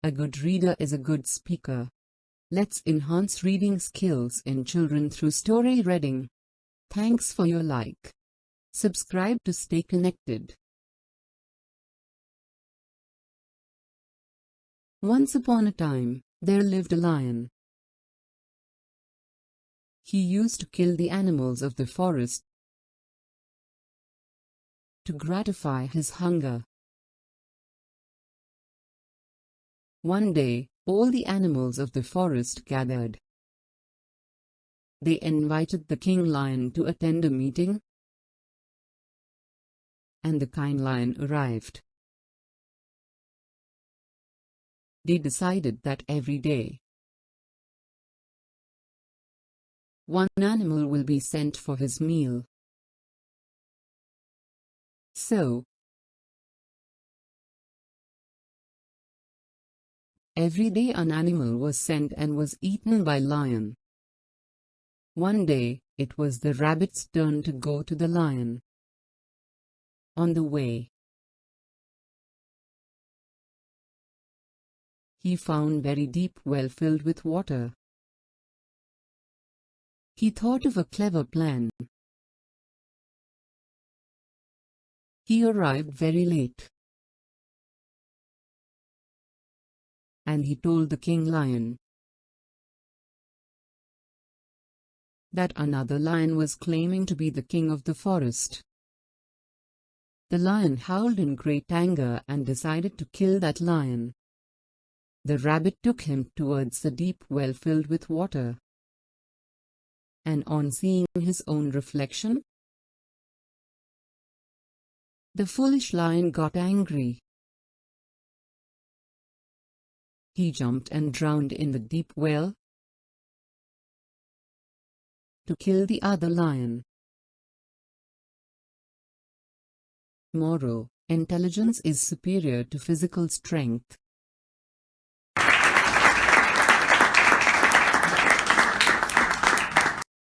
A good reader is a good speaker. Let's enhance reading skills in children through story reading. Thanks for your like. Subscribe to stay connected. Once upon a time, there lived a lion. He used to kill the animals of the forest to gratify his hunger. One day, all the animals of the forest gathered. They invited the king lion to attend a meeting, and the kind lion arrived. They decided that every day, one animal will be sent for his meal. So, every day an animal was sent and was eaten by lion. One day, it was the rabbit's turn to go to the lion. On the way, he found very deep well filled with water. He thought of a clever plan. He arrived very late, and he told the king lion that another lion was claiming to be the king of the forest. The lion howled in great anger and decided to kill that lion. The rabbit took him towards the deep well filled with water, and on seeing his own reflection, the foolish lion got angry. He jumped and drowned in the deep well to kill the other lion. Moral: intelligence is superior to physical strength.